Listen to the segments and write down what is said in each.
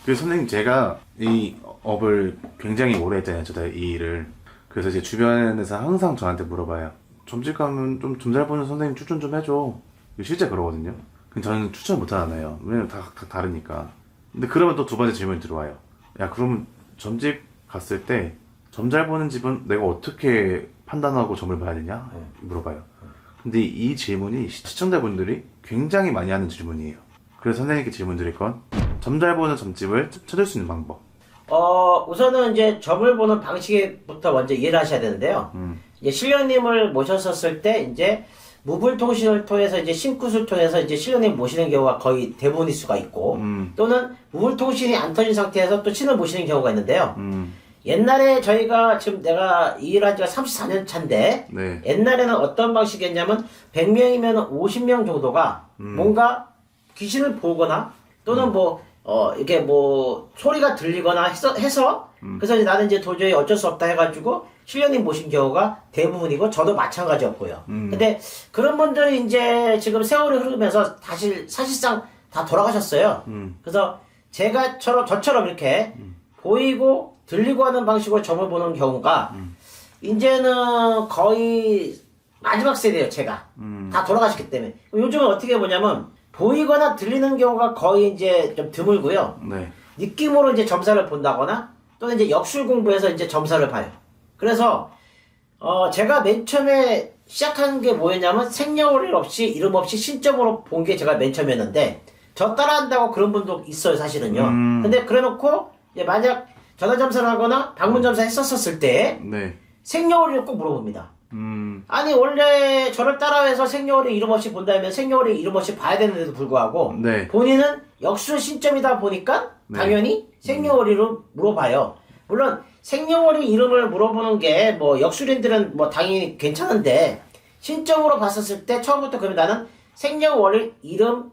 그래서 선생님 제가 이 업을 굉장히 오래 했잖아요. 저도 이 일을. 그래서 제 주변에서 항상 저한테 물어봐요. 점집 가면 좀 잘 보는 선생님 추천 좀 해줘. 실제 그러거든요. 근데 저는 추천 못 하잖아요. 왜냐면 다 다르니까. 근데 그러면 또 두 번째 질문이 들어와요. 야, 그러면 점집 갔을 때 점 잘 보는 집은 내가 어떻게 판단하고 점을 봐야 되냐? 물어봐요. 근데 이 질문이 시청자분들이 굉장히 많이 하는 질문이에요. 그래서 선생님께 질문 드릴 건 점 잘 보는 점집을 찾을 수 있는 방법. 우선은 이제 점을 보는 방식부터 먼저 이해를 하셔야 되는데요. 이제 신령님을 모셨었을 때 이제 무불통신을 통해서 이제 신굿을 통해서 이제 신령님 모시는 경우가 거의 대부분일 수가 있고 또는 무불통신이 안 터진 상태에서 또 신을 모시는 경우가 있는데요. 옛날에 저희가 지금 내가 이 일한 지가 34년 차인데 네. 옛날에는 어떤 방식이었냐면 100명이면 50명 정도가 뭔가 귀신을 보거나 또는 이게 소리가 들리거나 해서 그래서 이제 나는 이제 도저히 어쩔 수 없다 해가지고 신령님 모신 경우가 대부분이고 저도 마찬가지였고요. 근데 그런 분들이 이제 지금 세월이 흐르면서 사실상 다 돌아가셨어요. 그래서 저처럼 이렇게 보이고 들리고 하는 방식으로 점을 보는 경우가 이제는 거의 마지막 세대예요. 제가 다 돌아가셨기 때문에. 요즘은 어떻게 보냐면 보이거나 들리는 경우가 거의 이제 좀 드물고요. 네. 느낌으로 이제 점사를 본다거나 또는 이제 역술 공부해서 이제 점사를 봐요. 그래서 제가 맨 처음에 시작한 게 뭐였냐면 생년월일 없이 이름 없이 신점으로 본 게 제가 맨 처음이었는데 저 따라한다고 그런 분도 있어요, 사실은요. 근데 그래놓고 이제 만약 전화점사를 하거나 방문점사 했었을 때 네. 생년월일을 꼭 물어봅니다. 아니 원래 저를 따라해서 생년월일 이름 없이 본다면 생년월일 이름 없이 봐야 되는데도 불구하고 네. 본인은 역술 신점이다 보니까 네. 당연히 생년월일을 물어봐요. 물론 생년월일 이름을 물어보는 게 역술인들은 당연히 괜찮은데 신점으로 봤었을 때 처음부터 그러면 나는 생년월일 이름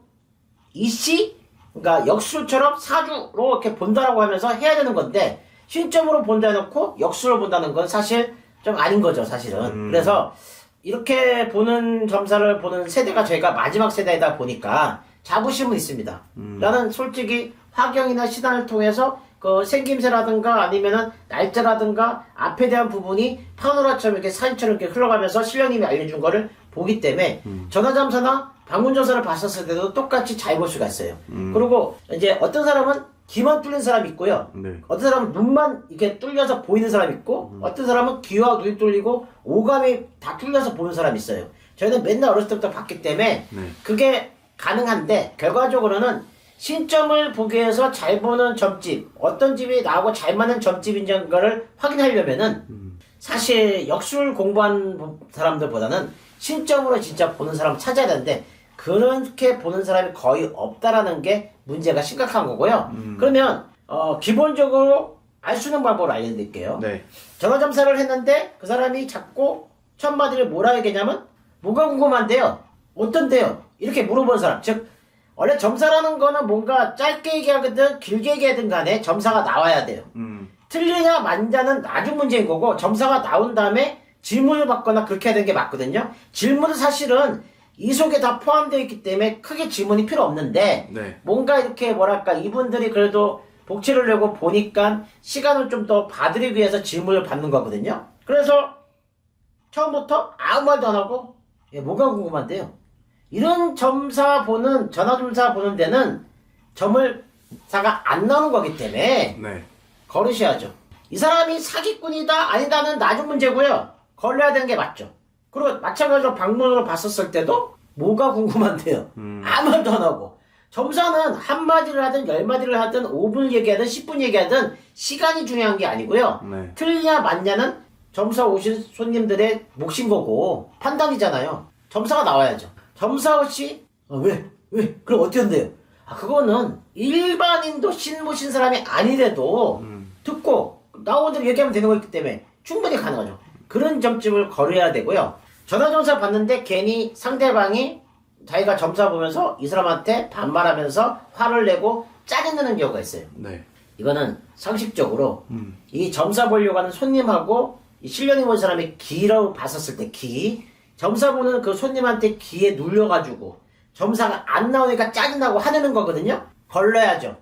이씨 그러니까 역술처럼 사주로 이렇게 본다라고 하면서 해야 되는 건데 신점으로 본다 해놓고 역술을 본다는 건 사실 좀 아닌 거죠, 사실은. 그래서 이렇게 보는 점사를 보는 세대가 저희가 마지막 세대이다 보니까 자부심은 있습니다. 나는 솔직히 화경이나 신안을 통해서 그 생김새라든가 아니면은 날짜라든가 앞에 대한 부분이 파노라처럼 이렇게 사진처럼 이렇게 흘러가면서 신령님이 알려준 거를 보기 때문에 전화점사나 방문점사를 봤었을 때도 똑같이 잘 볼 수가 있어요. 그리고 이제 어떤 사람은 귀만 뚫린 사람이 있고요. 네. 어떤 사람은 눈만 이렇게 뚫려서 보이는 사람이 있고 어떤 사람은 귀와 눈이 뚫리고 오감이 다 뚫려서 보는 사람이 있어요. 저희는 맨날 어렸을 때부터 봤기 때문에 네. 그게 가능한데 결과적으로는 신점을 보기 위해서 잘 보는 점집 어떤 집이 나하고 잘 맞는 점집인지를 확인하려면은 사실 역술 공부한 사람들보다는 신점으로 진짜 보는 사람을 찾아야 되는데 그렇게 보는 사람이 거의 없다라는 게 문제가 심각한 거고요. 그러면 기본적으로 알 수 있는 방법을 알려드릴게요. 네. 전화점사를 했는데 그 사람이 자꾸 첫 마디를 뭐라 얘기냐면 뭐가 궁금한데요? 어떤데요? 이렇게 물어보는 사람. 즉 원래 점사라는 거는 뭔가 짧게 얘기하든 길게 얘기하든 간에 점사가 나와야 돼요. 틀리냐 맞냐는 나중 문제인 거고 점사가 나온 다음에 질문을 받거나 그렇게 해야 되는 게 맞거든요. 질문은 사실은 이 속에 다 포함되어 있기 때문에 크게 질문이 필요 없는데 네. 뭔가 이렇게 이분들이 그래도 복취를 내고 보니까 시간을 좀 더 봐드리기 위해서 질문을 받는 거거든요. 그래서 처음부터 아무 말도 안 하고 뭐가 궁금한데요? 이런 전화점사 보는 데는 점을사가 안 나오는 거기 때문에 네. 걸으셔야죠. 이 사람이 사기꾼이다 아니다는 나중 문제고요. 걸려야 되는 게 맞죠. 그리고 마찬가지로 방문으로 봤었을 때도 뭐가 궁금한데요. 아무 말도 안 하고. 점사는 한마디를 하든 10마디를 하든 5분 얘기하든 10분 얘기하든 시간이 중요한 게 아니고요. 네. 틀리냐 맞냐는 점사 오신 손님들의 몫인 거고 판단이잖아요. 점사가 나와야죠. 점사 없이 왜? 그럼 어떻게 한대요? 그거는 일반인도 신 모신 사람이 아니래도 듣고 나오는 대로 얘기하면 되는 거기 때문에 충분히 가능하죠. 그런 점집을 걸어야 되고요. 전화점사 받는데 괜히 상대방이 자기가 점사 보면서 이 사람한테 반말하면서 화를 내고 짜증내는 경우가 있어요. 네. 이거는 상식적으로 이 점사 보려고 하는 손님하고 이 신령이 본 사람이 기라고 봤었을 때 점사 보는 그 손님한테 기에 눌려가지고 점사가 안 나오니까 짜증나고 화내는 거거든요. 걸러야죠.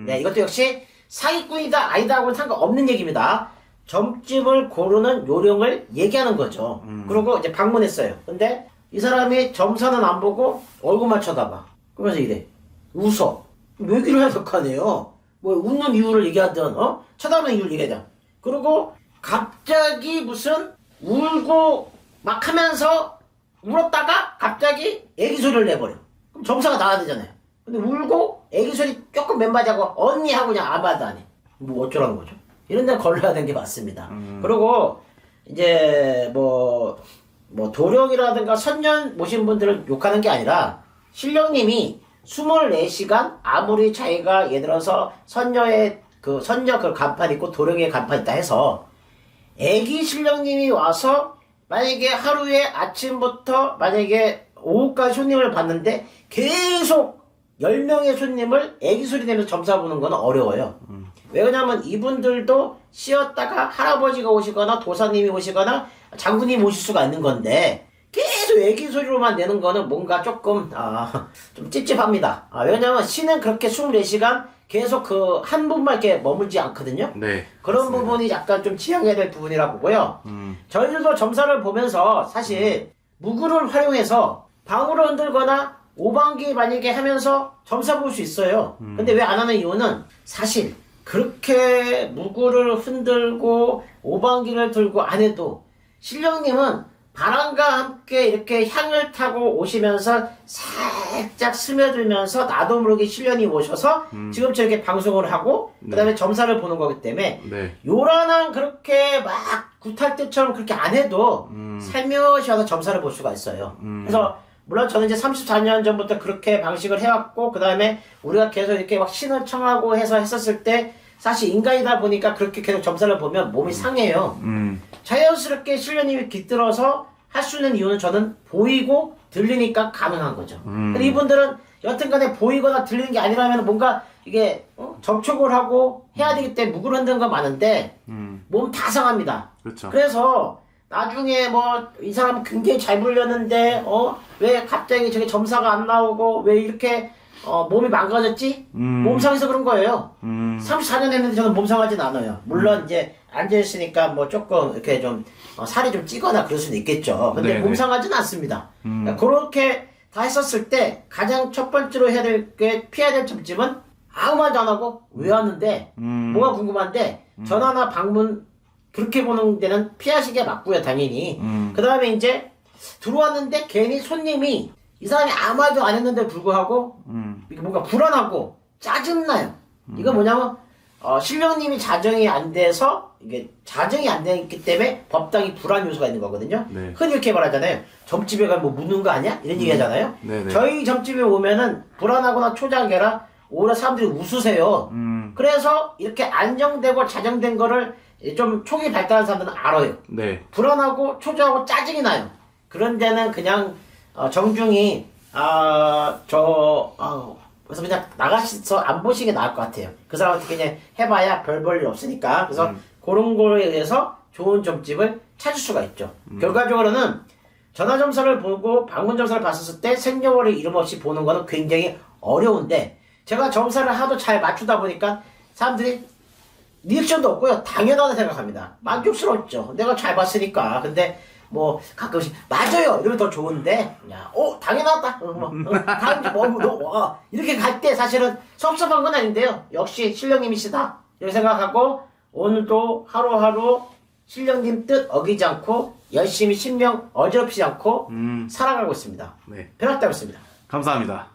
네, 이것도 역시 사기꾼이다 아니다 하고는 상관없는 얘기입니다. 점집을 고르는 요령을 얘기하는 거죠. 그리고 이제 방문했어요. 근데 이 사람이 점사는 안 보고 얼굴만 쳐다봐. 그러면서 이래. 웃어. 얘기를 해야 될 거 아니에요. 뭐 웃는 이유를 얘기하든 쳐다보는 이유를 얘기하든. 그리고 갑자기 무슨 울고 막 하면서 울었다가 갑자기 애기 소리를 내버려. 그럼 점사가 나와야 되잖아요. 근데 울고 애기 소리 조금 몇 마디 하고 언니 하고 그냥 아무 말도 안 해. 뭐 어쩌라는 거죠. 이런 데는 걸러야 되는 게 맞습니다. 그리고 이제 뭐 도령이라든가 선년 모신 분들을 욕하는 게 아니라 신령님이 24시간 아무리 자기가 예를 들어서 선녀의 선녀 그 간판 있고 도령의 간판 있다 해서 애기 신령님이 와서 만약에 하루에 아침부터 만약에 오후까지 손님을 봤는데 계속 10명의 손님을 애기 소리 내면서 점사 보는 건 어려워요. 왜 그러냐면 이분들도 쉬었다가 할아버지가 오시거나 도사님이 오시거나 장군님이 오실 수가 있는 건데 계속 애기 소리로만 내는 거는 뭔가 조금 좀 찝찝합니다. 왜냐면 시는 그렇게 24시간 계속 그 한 분만 이렇게 머물지 않거든요. 네. 그런 맞습니다. 부분이 약간 좀 지양해야 될 부분이라 보고요. 저희들도 점사를 보면서 사실 무구를 활용해서 방울을 흔들거나 오방기 만약에 하면서 점사 볼 수 있어요. 근데 왜 안 하는 이유는 사실 그렇게 무구를 흔들고 오방기를 들고 안 해도 신령님은 바람과 함께 이렇게 향을 타고 오시면서 살짝 스며들면서 나도 모르게 신령이 오셔서 지금 저렇게 방송을 하고 그 다음에 점사를 보는 거기 때문에 네. 요란한 그렇게 막 굿할 때처럼 그렇게 안 해도 살며시 와서 점사를 볼 수가 있어요. 그래서 물론 저는 이제 34년 전부터 그렇게 방식을 해왔고 그 다음에 우리가 계속 이렇게 막 신을 청하고 해서 했었을 때 사실 인간이다 보니까 그렇게 계속 점사를 보면 몸이 상해요. 자연스럽게 신령님이 깃들어서 할 수 있는 이유는 저는 보이고 들리니까 가능한 거죠. 근데 이분들은 여튼간에 보이거나 들리는 게 아니라면 뭔가 이게 접촉을 하고 해야 되기 때문에 무구를 흔드는 건 많은데 몸 다 상합니다. 그렇죠. 그래서 나중에 뭐 이 사람 굉장히 잘 불렸는데 왜 갑자기 저게 점사가 안 나오고 왜 이렇게 몸이 망가졌지? 몸 상해서 그런 거예요. 34년 했는데 저는 몸 상하진 않아요. 물론 이제 앉아있으니까 뭐 조금 이렇게 좀 살이 좀 찌거나 그럴 수는 있겠죠. 근데 네네. 몸 상하진 않습니다. 그러니까 그렇게 다 했었을 때 가장 첫 번째로 해야 될 게 피해야 될 점집은 아무 말도 안 하고 왜 왔는데 뭐가 궁금한데 전화나 방문 그렇게 보는 데는 피하시게 맞고요, 당연히. 그 다음에 이제 들어왔는데 괜히 손님이 이 사람이 아무 말도 안 했는데 불구하고 이게 뭔가 불안하고 짜증나요. 이거 뭐냐면 신령님이 자정이 안 돼서 이게 자정이 안 되기 때문에 법당이 불안 요소가 있는 거거든요. 네. 흔히 이렇게 말하잖아요. 점집에 가면 뭐 묻는 거 아니야? 이런 얘기 하잖아요. 네네. 저희 점집에 오면은 불안하거나 초장게라 오히려 사람들이 웃으세요. 그래서 이렇게 안정되고 자정된 거를 좀 초기 발달한 사람들은 알아요. 네. 불안하고 초조하고 짜증이 나요. 그런 데는 그냥 정중히 그래서 그냥 나가서 안 보시는 게 나을 것 같아요. 그 사람한테 그냥 해봐야 별 볼 일 없으니까. 그래서 그런 거에 의해서 좋은 점집을 찾을 수가 있죠. 결과적으로는 전화점사를 보고 방문점사를 봤었을 때 생년월일 이름 없이 보는 거는 굉장히 어려운데 제가 점사를 하도 잘 맞추다 보니까 사람들이 리액션도 없고요. 당연하다 생각합니다. 만족스럽죠. 내가 잘 봤으니까. 근데 뭐 가끔씩 맞아요 이러면 더 좋은데 당연하다 다음 이렇게 갈 때 사실은 섭섭한 건 아닌데요. 역시 신령님이시다 이렇게 생각하고 오늘도 하루하루 신령님 뜻 어기지 않고 열심히 신명 어지럽히지 않고 살아가고 있습니다. 네. 변했다고 했습니다. 감사합니다.